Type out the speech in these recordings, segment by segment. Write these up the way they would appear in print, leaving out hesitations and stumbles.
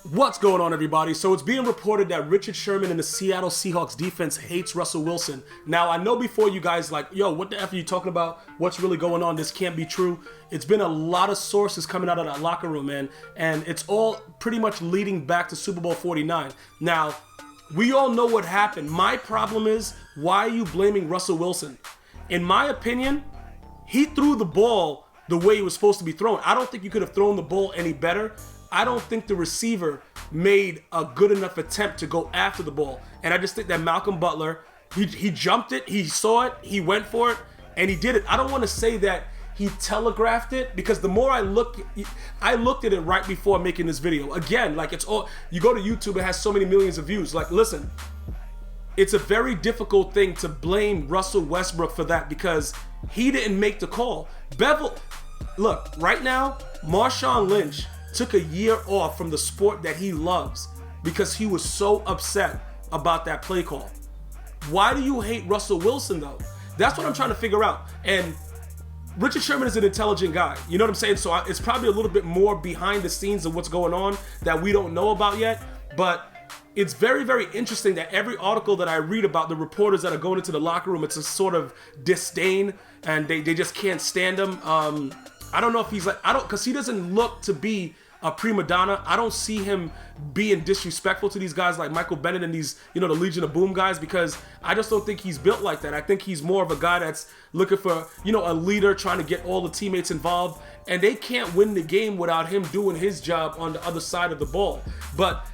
What's going on, everybody? So it's being reported that Richard Sherman and the Seattle Seahawks defense hates Russell Wilson. Now, I know before you guys like, yo, what the F are you talking about? What's really going on? This can't be true. It's been a lot of sources coming out of that locker room, man. And it's all pretty much leading back to Super Bowl 49. Now, we all know what happened. My problem is, why are you blaming Russell Wilson? In my opinion, he threw the ball the way it was supposed to be thrown. I don't think you could have thrown the ball any better. I don't think the receiver made a good enough attempt to go after the ball. And I just think that Malcolm Butler, he jumped it, he saw it, he went for it, and he did it. I don't want to say that he telegraphed it, because the more I looked at it right before making this video. Again, like, it's all, you go to YouTube, it has so many millions of views. Like, listen, it's a very difficult thing to blame Russell Westbrook for that, because he didn't make the call. Bevel, look, right now, Marshawn Lynch took a year off from the sport that he loves because he was so upset about that play call. Why do you hate Russell Wilson, though? That's what I'm trying to figure out. And Richard Sherman is an intelligent guy. You know what I'm saying? So it's probably a little bit more behind the scenes of what's going on that we don't know about yet. But it's very, very interesting that every article that I read about the reporters that are going into the locker room, it's a sort of disdain, and they just can't stand him. I don't know if he's like, because he doesn't look to be a prima donna. I don't see him being disrespectful to these guys like Michael Bennett and these, the Legion of Boom guys, because I just don't think he's built like that. I think he's more of a guy that's looking for, a leader, trying to get all the teammates involved, and they can't win the game without him doing his job on the other side of the ball. But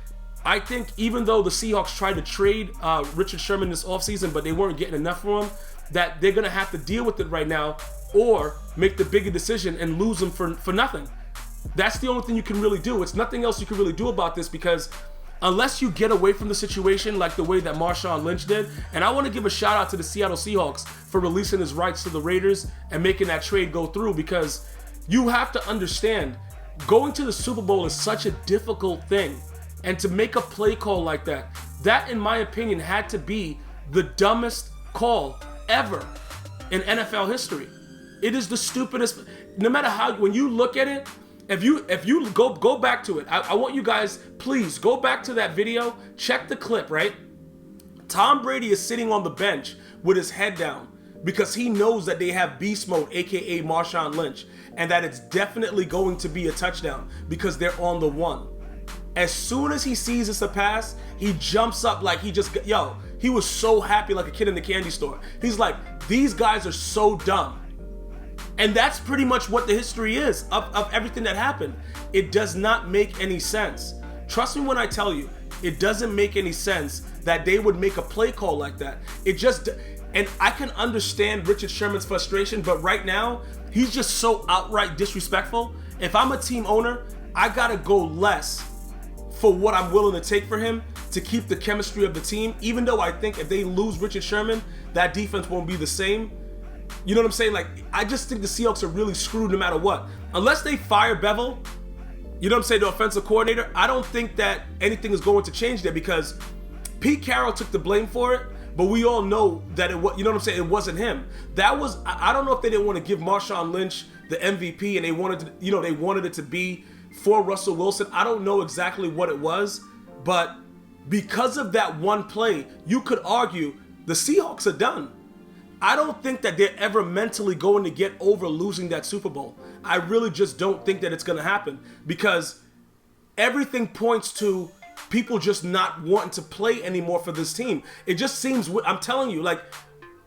I think even though the Seahawks tried to trade Richard Sherman this offseason, but they weren't getting enough for him, that they're going to have to deal with it right now, or make the bigger decision and lose him for nothing. That's the only thing you can really do. It's nothing else you can really do about this, because unless you get away from the situation like the way that Marshawn Lynch did, and I want to give a shout out to the Seattle Seahawks for releasing his rights to the Raiders and making that trade go through, because you have to understand, going to the Super Bowl is such a difficult thing, and to make a play call like that in my opinion had to be the dumbest call ever in NFL history. It is the stupidest. No matter how, when you look at it, if you go back to it, I want you guys, please go back to that video, check the clip, right? Tom Brady is sitting on the bench with his head down because he knows that they have beast mode, aka Marshawn Lynch, and that it's definitely going to be a touchdown because they're on the one. As soon as he sees it's a pass, he jumps up like he was so happy, like a kid in the candy store. He's like, these guys are so dumb. And that's pretty much what the history is of everything that happened. It does not make any sense. Trust me when I tell you, it doesn't make any sense that they would make a play call like that. And I can understand Richard Sherman's frustration, but right now, he's just so outright disrespectful. If I'm a team owner, I gotta go less for what I'm willing to take for him to keep the chemistry of the team, even though I think if they lose Richard Sherman, that defense won't be the same. You know what I'm saying? Like, I just think the Seahawks are really screwed no matter what. Unless they fire Bevel, you know what I'm saying, the offensive coordinator, I don't think that anything is going to change there, because Pete Carroll took the blame for it, but we all know that it was, you know what I'm saying, it wasn't him. That was, I don't know if they didn't want to give Marshawn Lynch the MVP and they wanted to, they wanted it to be for Russell Wilson. I don't know exactly what it was, but because of that one play, you could argue the Seahawks are done. I don't think that they're ever mentally going to get over losing that Super Bowl. I really just don't think that it's going to happen, because everything points to people just not wanting to play anymore for this team. It just seems, I'm telling you, like,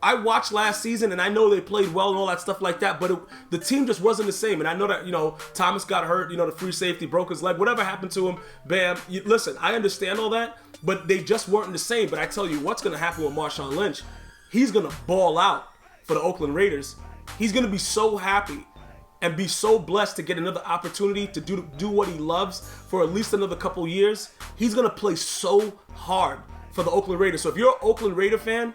I watched last season and I know they played well and all that stuff like that, but the team just wasn't the same. And I know that, Thomas got hurt, the free safety, broke his leg, whatever happened to him, bam. Listen, I understand all that, but they just weren't the same. But I tell you what's going to happen with Marshawn Lynch. He's going to ball out for the Oakland Raiders. He's going to be so happy and be so blessed to get another opportunity to do what he loves for at least another couple years. He's going to play so hard for the Oakland Raiders. So if you're an Oakland Raider fan,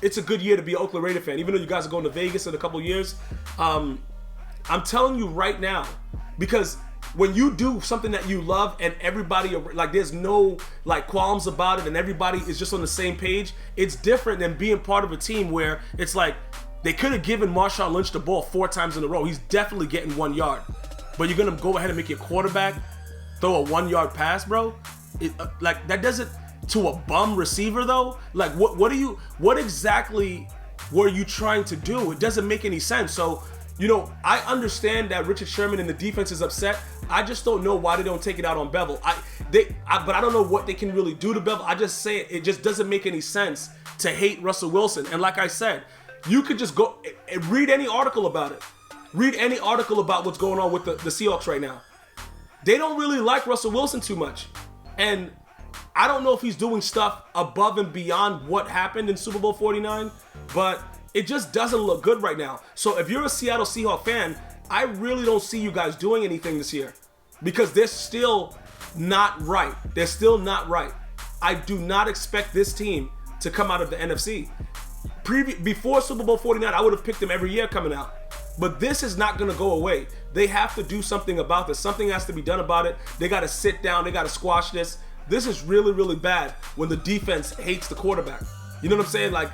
it's a good year to be an Oakland Raider fan, even though you guys are going to Vegas in a couple years. I'm telling you right now, because when you do something that you love and everybody, like, there's no like qualms about it and everybody is just on the same page, it's different than being part of a team where it's like they could have given Marshawn Lynch the ball 4 times in a row. He's definitely getting 1 yard, but you're gonna go ahead and make your quarterback throw a 1-yard pass, bro. Like that doesn't, to a bum receiver though. Like what exactly were you trying to do? It doesn't make any sense. So, you know, I understand that Richard Sherman and the defense is upset. I just don't know why they don't take it out on Bevel. But I don't know what they can really do to Bevel. I just say it just doesn't make any sense to hate Russell Wilson. And like I said, you could just go and read any article about it. Read any article about what's going on with the Seahawks right now. They don't really like Russell Wilson too much. And I don't know if he's doing stuff above and beyond what happened in Super Bowl 49, but it just doesn't look good right now. So if you're a Seattle Seahawks fan, I really don't see you guys doing anything this year because they're still not right. They're still not right. I do not expect this team to come out of the NFC. Before Super Bowl 49, I would have picked them every year coming out. But this is not going to go away. They have to do something about this. Something has to be done about it. They got to sit down. They got to squash this. This is really, really bad when the defense hates the quarterback. You know what I'm saying? Like,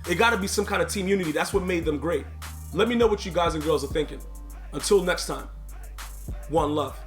it got to be some kind of team unity. That's what made them great. Let me know what you guys and girls are thinking. Until next time, one love.